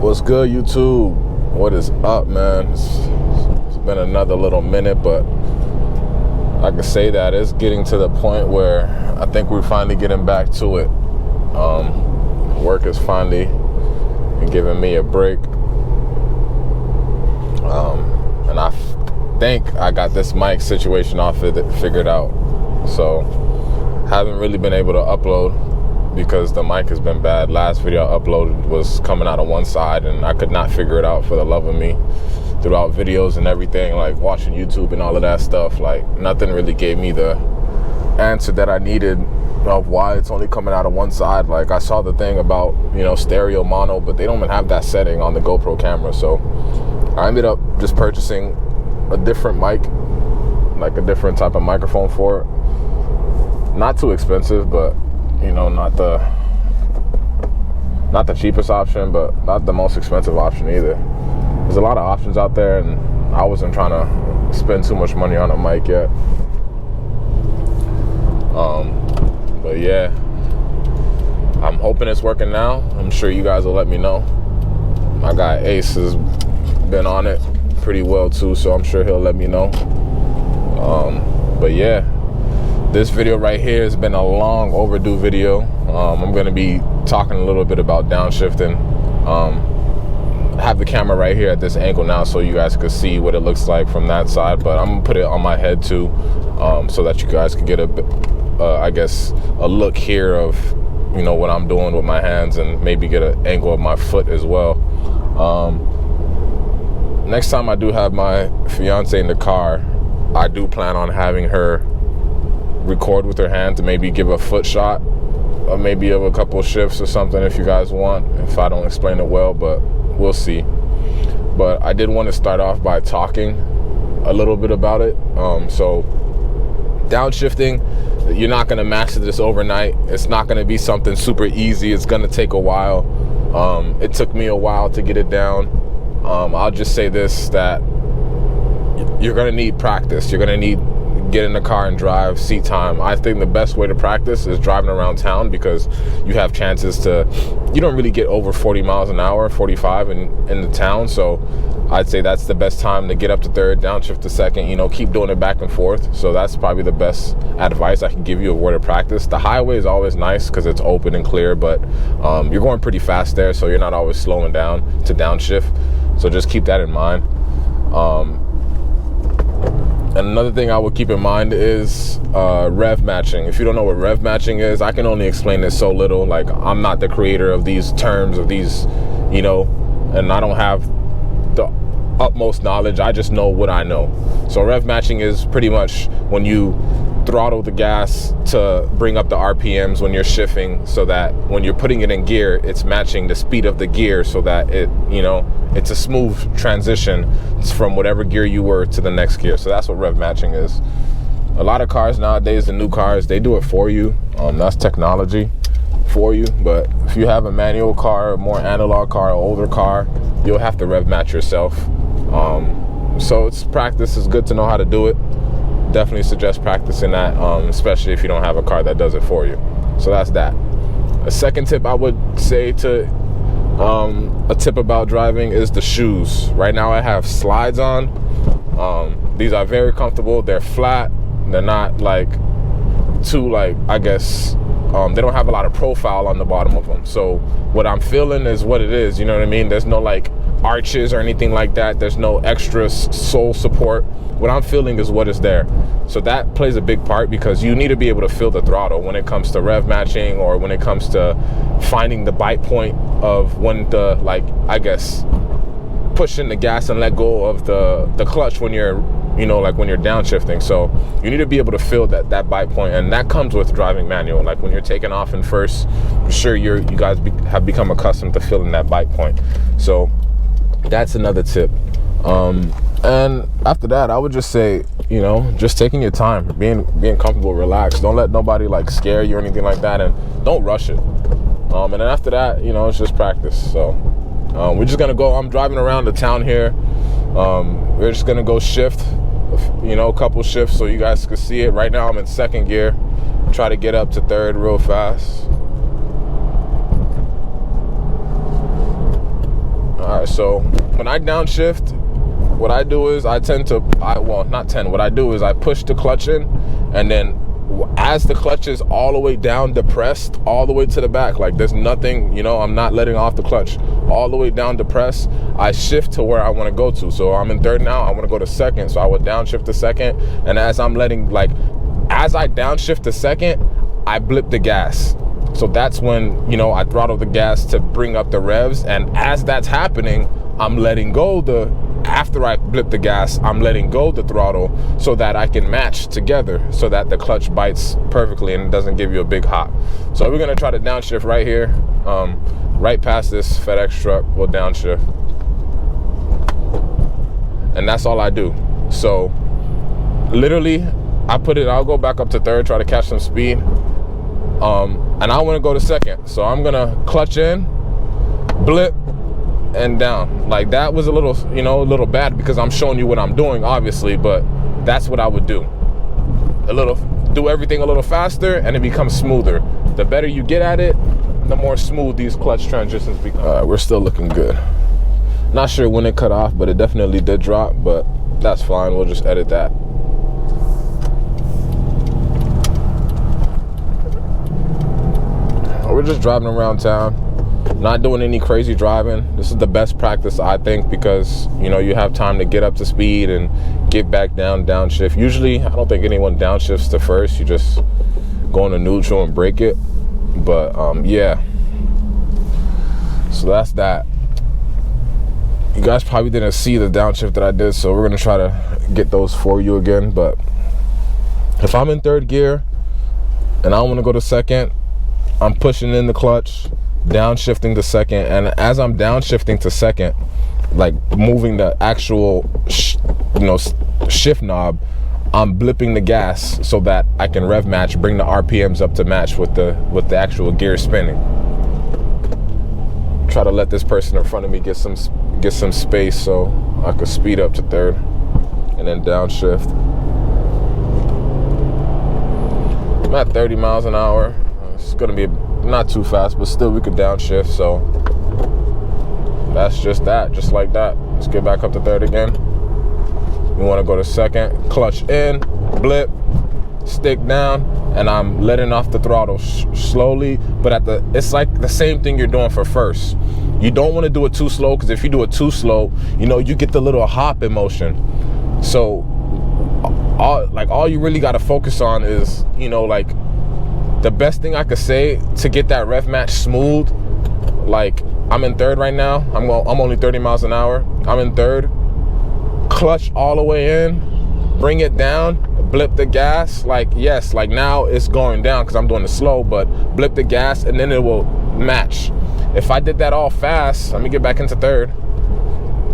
What's good, YouTube? What is up, man? It's been another little minute, but I can say that it's getting to the point where I think we're finally getting back to it. Work is finally giving me a break. And I think I got this mic situation figured out. So haven't really been able to upload because the mic has been bad. Last video I uploaded was coming out on one side and I could not figure it out for the love of me. Throughout videos and everything, like watching YouTube and all of that stuff, like nothing really gave me the answer that I needed of why it's only coming out on one side. Like I saw the thing about, stereo mono, but they don't even have that setting on the GoPro camera. So I ended up just purchasing a different mic, like a different type of microphone for it. Not too expensive, but not the cheapest option, but not the most expensive option either. There's a lot of options out there, and I wasn't trying to spend too much money on a mic yet. But yeah, I'm hoping it's working now. I'm sure you guys will let me know. My guy Ace has been on it pretty well too, so I'm sure he'll let me know. But yeah, this video right here has been a long overdue video. I'm gonna be talking a little bit about downshifting. I have the camera right here at this angle now so you guys can see what it looks like from that side, but I'm gonna put it on my head too, so that you guys can get a look here of what I'm doing with my hands, and maybe get an angle of my foot as well. Next time I do have my fiance in the car, I do plan on having her record with her hand to maybe give a foot shot, or maybe of a couple shifts or something if you guys want, if I don't explain it well, but we'll see. But I did want to start off by talking a little bit about it. So downshifting, you're not going to master this overnight. It's not going to be something super easy. It's going to take a while. It took me a while to get it down. I'll just say this, that you're going to need practice. You're going to need get in the car and drive, seat time. I think the best way to practice is driving around town, because you have chances you don't really get over 40 miles an hour, 45 in the town. So I'd say that's the best time to get up to third, downshift to second, keep doing it back and forth. So that's probably the best advice I can give you, a word of practice. The highway is always nice because it's open and clear, but you're going pretty fast there, so you're not always slowing down to downshift. So just keep that in mind. And another thing I would keep in mind is rev matching. If you don't know what rev matching is, I can only explain this so little. Like, I'm not the creator of these terms, of these, and I don't have the utmost knowledge. I just know what I know. So rev matching is pretty much when you throttle the gas to bring up the RPMs when you're shifting, so that when you're putting it in gear, it's matching the speed of the gear, so that it's a smooth transition from whatever gear you were to the next gear. So that's what rev matching is. A lot of cars nowadays, the new cars, they do it for you. That's technology for you. But if you have a manual car, a more analog car, an older car, you'll have to rev match yourself. So it's practice. It's good to know how to do it. Definitely suggest practicing that, especially if you don't have a car that does it for you. So that's that. A second tip I would say a tip about driving is the shoes. Right now I have slides on. These are very comfortable. They're flat. They're not too they don't have a lot of profile on the bottom of them. So what I'm feeling is what it is. You know what I mean? There's no arches or anything like that. There's no extra sole support. What I'm feeling is what is there. So that plays a big part, because you need to be able to feel the throttle when it comes to rev matching, or when it comes to finding the bite point of when to pushing the gas and let go of the clutch when you're when you're downshifting. So you need to be able to feel that bite point, and that comes with driving manual. Like when you're taking off in first, I'm sure you guys have become accustomed to feeling that bite point. So that's another tip. And after that, I would just say, just taking your time, being comfortable, relaxed. Don't let nobody scare you or anything like that, and don't rush it. And then after that, it's just practice. So we're just gonna go. I'm driving around the town here. We're just gonna go shift, a couple shifts so you guys can see it. Right now I'm in second gear. Try to get up to third real fast. So when I downshift, what I do is I push the clutch in, and then as the clutch is all the way down depressed, all the way to the back, like there's nothing, you know, I'm not letting off the clutch, all the way down depressed, I shift to where I want to go to. So I'm in third now, I want to go to second, so I would downshift to second, and as I downshift to second, I blip the gas. So that's when, you know, I throttle the gas to bring up the revs, and as that's happening, I'm letting go after I blip the gas, I'm letting go the throttle so that I can match together, so that the clutch bites perfectly and it doesn't give you a big hop. So we're gonna try to downshift right here, right past this FedEx truck. We'll downshift, and that's all I do. So literally, I'll go back up to third, try to catch some speed, and I want to go to second. So I'm gonna clutch in, blip, and down. Like that was a little bad because I'm showing you what I'm doing, obviously, but that's what I would do. Do everything a little faster, and it becomes smoother. The better you get at it, the more smooth these clutch transitions become. We're still looking good. Not sure when it cut off, but it definitely did drop, but that's fine. We'll just edit that. We're just driving around town, not doing any crazy driving. This is the best practice, I think, because, you know, you have time to get up to speed and get back downshift. Usually, I don't think anyone downshifts to first. You just go into neutral and brake it. But yeah, so that's that. You guys probably didn't see the downshift that I did, so we're gonna try to get those for you again. But if I'm in third gear and I want to go to second, I'm pushing in the clutch, downshifting to second, and as I'm downshifting to second, like moving the actual shift knob, I'm blipping the gas so that I can rev match, bring the RPMs up to match with the actual gear spinning. Try to let this person in front of me get some space so I could speed up to third and then downshift. I'm at 30 miles an hour. It's gonna be not too fast, but still we could downshift. So that's just like that. Let's get back up to third again. We want to go to second, clutch in, blip, stick down, and I'm letting off the throttle slowly, but it's like the same thing you're doing for first. You don't want to do it too slow, because if you do it too slow, you know, you get the little hop in motion. So all you really got to focus on is, you know, like the best thing I could say to get that rev match smooth, like I'm in third right now. I'm only 30 miles an hour. I'm in third. Clutch all the way in, bring it down, blip the gas. Like, yes, like now it's going down because I'm doing it slow, but blip the gas and then it will match. If I did that all fast, let me get back into third.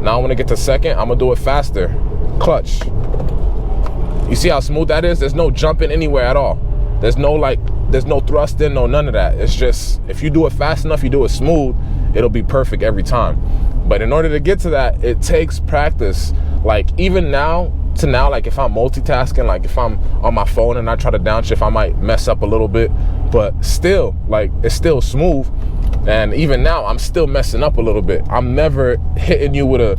Now I want to get to second. I'm gonna do it faster. Clutch. You see how smooth that is? There's no jumping anywhere at all. There's no thrust in, no none of that. It's just, if you do it fast enough, you do it smooth, it'll be perfect every time. But in order to get to that, it takes practice. Like even now, like if I'm multitasking, like if I'm on my phone and I try to downshift, I might mess up a little bit, but still, like it's still smooth. And even now, I'm still messing up a little bit. I'm never hitting you with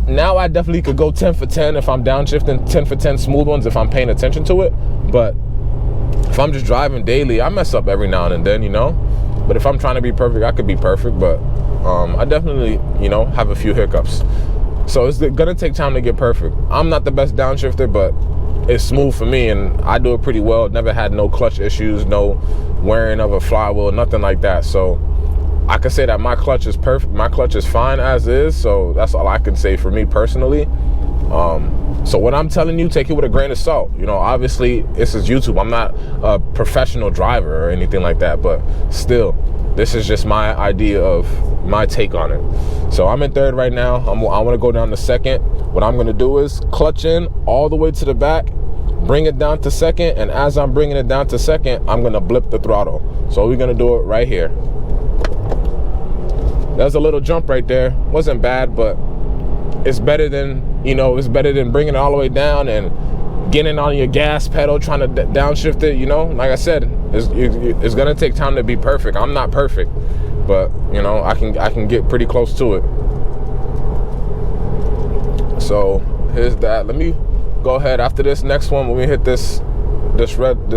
now I definitely could go 10 for 10 if I'm downshifting, 10 for 10 smooth ones if I'm paying attention to it. But if I'm just driving daily, I mess up every now and then, you know. But if I'm trying to be perfect, I could be perfect. But I definitely, you know, have a few hiccups. So it's gonna take time to get perfect. I'm not the best downshifter, but it's smooth for me, and I do it pretty well. Never had no clutch issues, no wearing of a flywheel, nothing like that. So I can say that my clutch is perfect. My clutch is fine as is. So that's all I can say for me personally. So what I'm telling you, take it with a grain of salt. You know, obviously this is YouTube. I'm not a professional driver or anything like that, but still, this is just my idea of my take on it. So I'm in third right now. I want to go down to second. What I'm going to do is clutch in all the way to the back, bring it down to second, and as I'm bringing it down to second, I'm going to blip the throttle. So we're going to do it right here. There's a little jump right there. Wasn't bad, but it's better than, you know, it's better than bringing it all the way down and getting on your gas pedal trying to downshift it. You know, like I said, it's gonna take time to be perfect. I'm not perfect. but you know, I can get pretty close to it. So here's that. Let me go ahead after this next one. When we hit this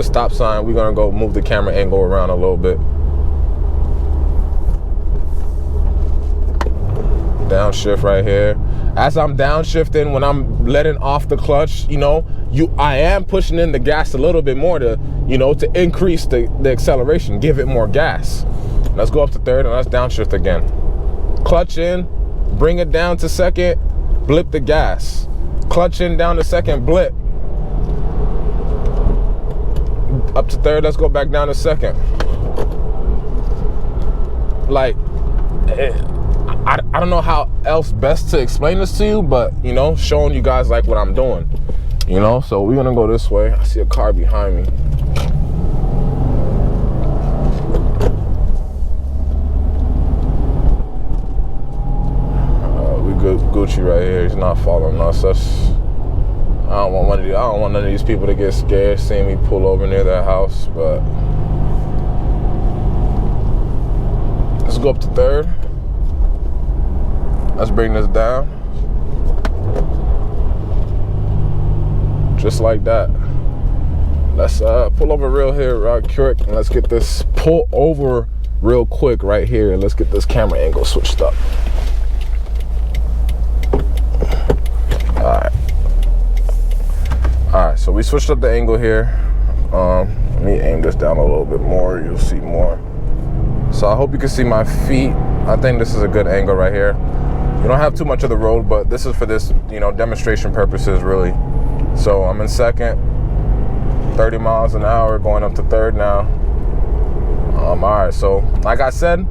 stop sign, we're gonna go move the camera angle around a little bit. Downshift right here. As I'm downshifting, when I'm letting off the clutch, you know, I am pushing in the gas a little bit more to, you know, to increase the acceleration, give it more gas. Let's go up to third and let's downshift again. Clutch in, bring it down to second, blip the gas. Clutch in, down to second, blip. Up to third, let's go back down to second. Like, I don't know how else best to explain this to you, but you know, showing you guys like what I'm doing, you know. So we're gonna go this way. I see a car behind me. We good Gucci right here. He's not following us. I don't want none of these people to get scared seeing me pull over near their house. But let's go up to third. Let's bring this down. Just like that. Let's pull over real quick, and let's get this pull over real quick right here. Let's get this camera angle switched up. All right, so we switched up the angle here. Let me aim this down a little bit more. You'll see more. So I hope you can see my feet. I think this is a good angle right here. You don't have too much of the road, but this is for this, you know, demonstration purposes, really. So I'm in second, 30 miles an hour, going up to third now. All right, so like I said,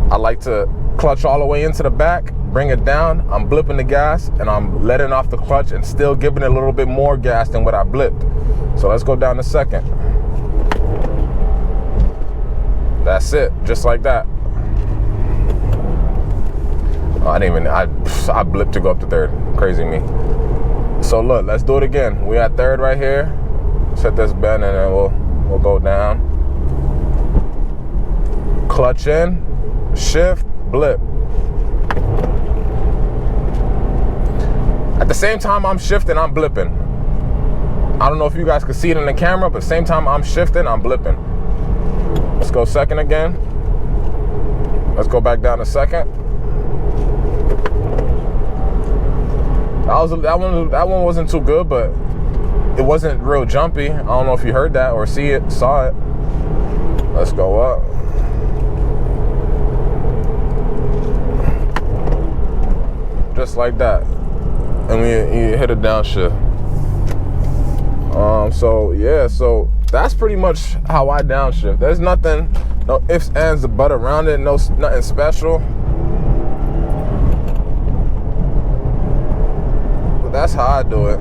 I like to clutch all the way into the back, bring it down. I'm blipping the gas, and I'm letting off the clutch and still giving it a little bit more gas than what I blipped. So let's go down to second. That's it, just like that. I blipped to go up to third. Crazy me. So look, let's do it again. We at third right here. Set this bend and then we'll go down. Clutch in, shift, blip. At the same time I'm shifting, I'm blipping. I don't know if you guys can see it in the camera, but same time I'm shifting, I'm blipping. Let's go second again. Let's go back down to second. That one wasn't too good, but it wasn't real jumpy. I don't know if you heard that or saw it. Let's go up. Just like that. And you hit a downshift. So yeah, so that's pretty much how I downshift. There's nothing, no ifs, ands, or buts around it. Nothing special. But that's how I do it.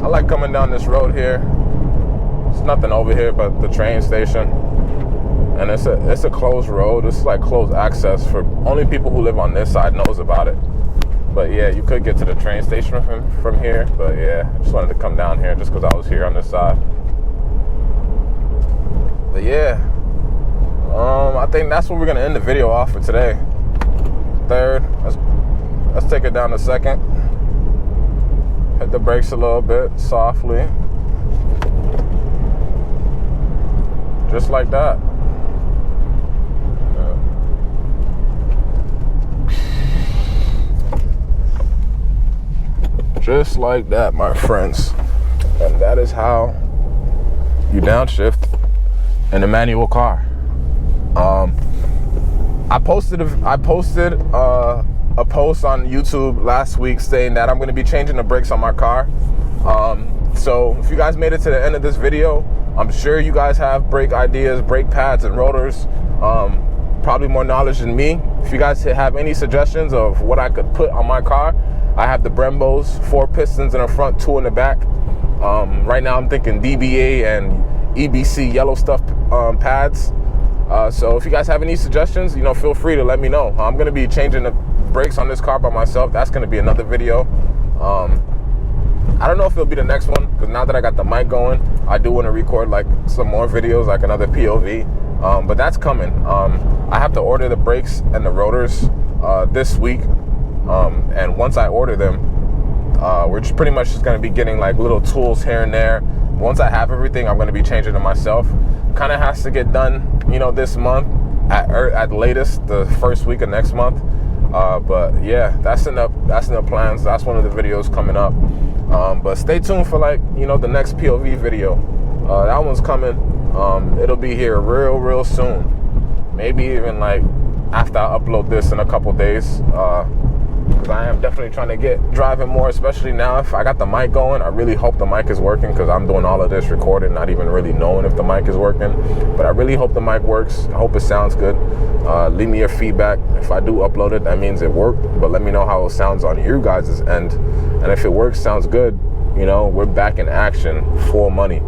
I like coming down this road here. There's nothing over here but the train station. And it's a closed road. It's like closed access for only people who live on this side knows about it. But yeah, you could get to the train station from here. But yeah, I just wanted to come down here just because I was here on this side. But yeah, I think that's what we're gonna end the video off for today. Third, let's take it down to second. Hit the brakes a little bit softly, just like that. Just like that, my friends. And that is how you downshift in a manual car. I posted a post on YouTube last week saying that I'm going to be changing the brakes on my car. So if you guys made it to the end of this video, I'm sure you guys have brake ideas, brake pads and rotors, probably more knowledge than me. If you guys have any suggestions of what I could put on my car, I have the Brembos, 4 pistons in the front, 2 in the back. Right now I'm thinking DBA and EBC yellow stuff pads. So if you guys have any suggestions, feel free to let me know. I'm gonna be changing the brakes on this car by myself. That's gonna be another video. I don't know if it'll be the next one, because now that I got the mic going, I do want to record like some more videos, like another POV. But that's coming. I have to order the brakes and the rotors this week. And once I order them, we're just pretty much just going to be getting like little tools here and there. Once I have everything, I'm going to be changing it myself. Kind of has to get done, you know, this month at latest the first week of next month. But yeah, that's in the plans. That's one of the videos coming up. But stay tuned for, like, you know, the next POV video. That one's coming. It'll be here real soon. Maybe even like after I upload this in a couple days. Because I am definitely trying to get driving more, especially now if I got the mic going. I really hope the mic is working, because I'm doing all of this recording, not even really knowing if the mic is working. But I really hope the mic works. I hope it sounds good. Leave me your feedback. If I do upload it, that means it worked. But let me know how it sounds on your guys' end. And if it works, sounds good, you know, we're back in action, full money.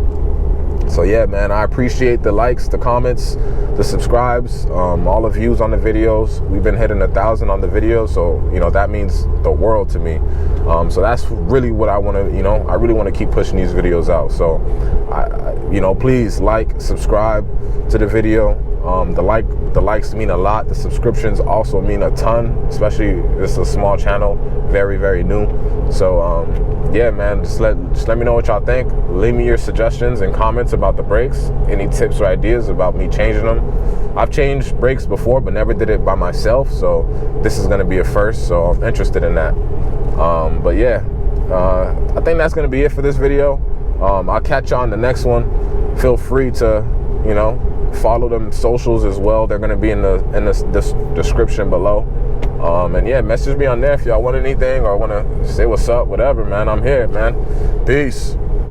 So yeah, man, I appreciate the likes, the comments, the subscribes, all the views on the videos. We've been hitting 1,000 on the videos, so you know that means the world to me. So that's really what I want to, you know, I really want to keep pushing these videos out. So you know, please like, subscribe to the video. The likes mean a lot. The subscriptions also mean a ton, especially it's a small channel, very new. So yeah, man, just let me know what y'all think. Leave me your suggestions and comments about the brakes, any tips or ideas about me changing them. I've changed brakes before, but never did it by myself, so this is going to be a first, so I'm interested in that. But yeah, I think that's going to be it for this video. I'll catch you on the next one. Feel free to, you know, follow them socials as well. They're going to be in the description below. And yeah, message me on there if y'all want anything or want to say what's up, whatever, man. I'm here, man. Peace.